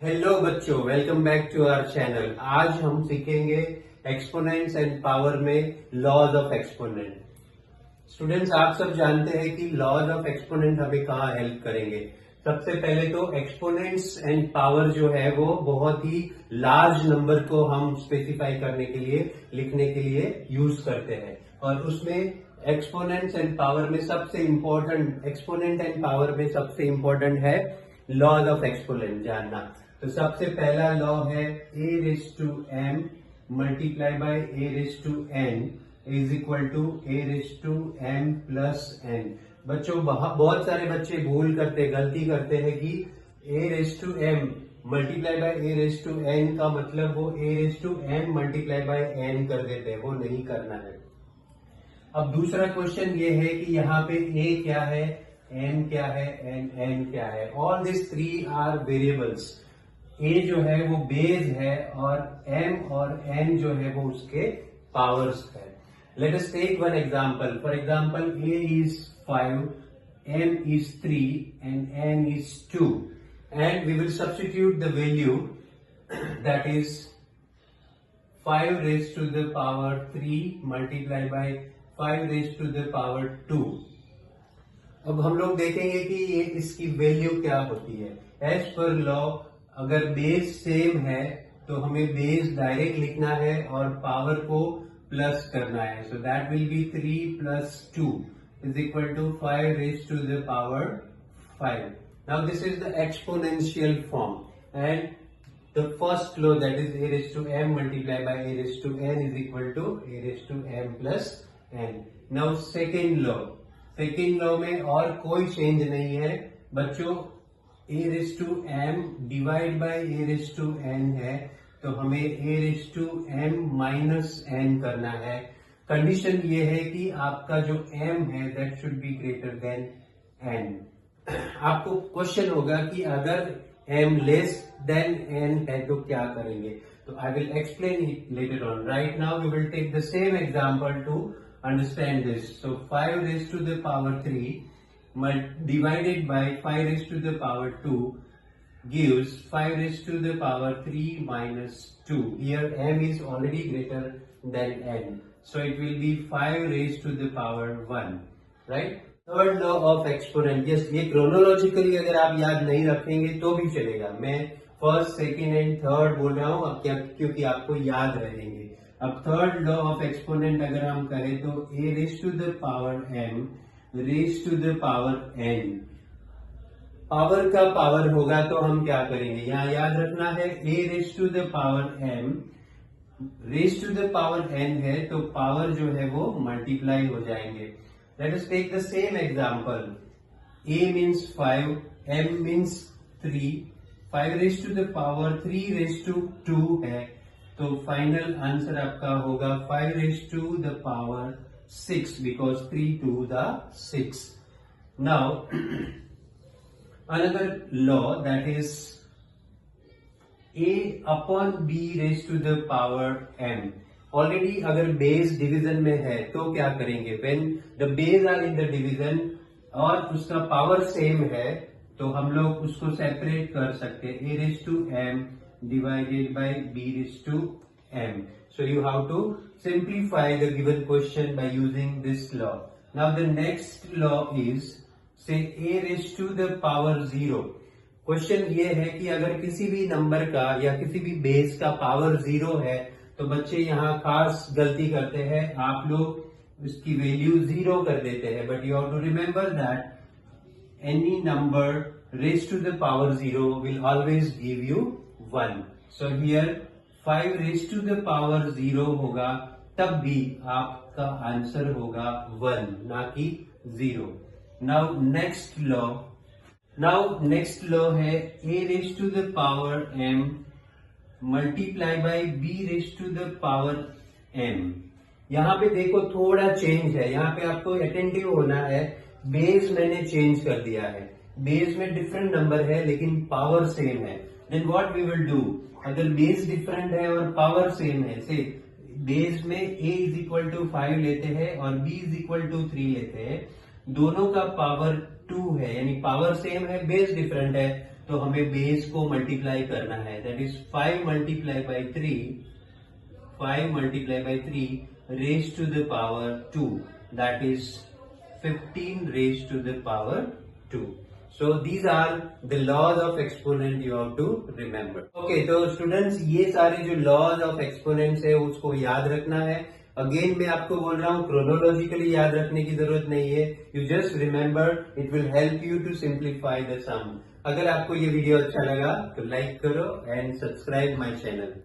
Hello बच्चों, welcome back to our channel. आज हम सीखेंगे एक्सपोनेंट्स एंड पावर में लॉज ऑफ एक्सपोनेंट। स्टूडेंट्स, आप सब जानते हैं कि लॉज ऑफ एक्सपोनेंट हमें कहाँ हेल्प करेंगे। सबसे पहले तो एक्सपोनेंट्स एंड पावर जो है वो बहुत ही लार्ज नंबर को हम स्पेसिफाई करने के लिए, लिखने के लिए यूज करते हैं। और उसमें एक्सपोनेंट्स एंड पावर में सबसे इंपॉर्टेंट, एक्सपोनेंट एंड पावर में सबसे इंपॉर्टेंट है लॉज ऑफ एक्सपोनेंट जानना। तो सबसे पहला लॉ है a raise to m multiply by a raise to n is equal to a raise to m plus n। बच्चों, बहुत सारे बच्चे भूल करते, गलती करते हैं कि a raise to m multiply by a raise to n का मतलब वो a raise to m multiply by n कर देते हैं। वो नहीं करना है। अब दूसरा क्वेश्चन ये है कि यहाँ पे a क्या है, m क्या है एंड n क्या है। All this three are variables. a जो है वो बेस है और m और n जो है वो उसके पावर्स है। Let us take one example. For example, a is 5, m is 3 and n is 2, and we will substitute the value that is 5 raised to the power 3 multiplied by 5 raised to the power 2। अब हम लोग देखेंगे कि ये इसकी value क्या होती है। एज पर लॉ, अगर बेस सेम है तो हमें बेस डायरेक्ट लिखना है और पावर को प्लस करना है। So that will be 3 plus 2 is equal to 5 raise to the power 5। Now this is the exponential form and the first law that is a raise to m multiply by a raise to n is equal to a raise to m plus n। Now second law, second law में और कोई change नहीं है बच्चों। a raise to m divide by a raise to n है, तो हमें a raise to m minus n करना है। कंडीशन ये है कि आपका जो m है that should be greater than n। आपको क्वेश्चन होगा कि अगर m लेस देन n है तो क्या करेंगे। तो I will explain it later on. Right now we will take the same example to understand this. So 5 raised to the power 3 divided by 5 raised to the power 2 gives 5 raised to the power 3 minus 2. Here m is already greater than n. So it will be 5 raised to the power 1. Right? Third law of exponent. Yes, ये chronologically अगर आप याद नहीं रखेंगे तो भी चलेगा। मैं फर्स्ट, सेकेंड एंड थर्ड बोल रहा हूँ अब क्या, क्योंकि आपको याद रहेंगे। अब थर्ड लॉ ऑफ एक्सपोनेंट अगर हम करें तो a raise to the power m raise to the power n। Power का पावर होगा तो हम क्या करेंगे, यहाँ याद रखना है a raise to the power m raise to the power n है तो पावर जो है वो मल्टीप्लाई हो जाएंगे। Let us take the same example. a means 5, m means 3, 5 raise to the power 3 raise to 2 है, तो फाइनल आंसर आपका होगा 5 raise to the power 6 because 3 to the 6। Now another law that is a upon b raise to the power m। Already अगर base division में है तो क्या करेंगे, when the base are in the division और उसका पावर सेम है तो हम लोग उसको सेपरेट कर सकते हैं। a raise to m divided by b raised to m. So you have to simplify the given question by using this law. Now the next law is say a raised to the power 0. Question ये है कि अगर किसी भी number का या किसी भी बेस का पावर 0 है तो बच्चे यहाँ खास गलती करते हैं, आप लोग उसकी वैल्यू 0 कर देते हैं। But you have to remember that any number raised to the power 0 will always give you 1. So here 5 raised to the power 0 होगा तब भी आपका आंसर होगा 1 ना कि 0। Now next law है a raised to the power m multiply by b raised to the power m। यहाँ पे देखो थोड़ा चेंज है, यहाँ पे आपको अटेंटिव होना है। बेस मैंने चेंज कर दिया है, बेस में डिफरेंट नंबर है लेकिन पावर सेम है। Then what we will do, अगर बेस डिफरेंट है और पावर सेम है, से बेस में a इज इक्वल टू 5 लेते हैं और b इज इक्वल टू 3 लेते हैं, दोनों का पावर 2 है यानी पावर सेम है, बेस डिफरेंट है, तो हमें बेस को मल्टीप्लाई करना है, that is 5 multiply by 3 raise to the power 2, that is 15 raise to the power 2. So these are the laws of exponent you have to remember. Okay, तो students ये सारे जो laws of exponents है उसको याद रखना है. अगेन मैं आपको बोल रहा हूँ chronologically याद रखने की जरूरत नहीं है. You just remember, it will help you to simplify the sum. अगर आपको ये वीडियो अच्छा लगा तो लाइक करो and subscribe my channel.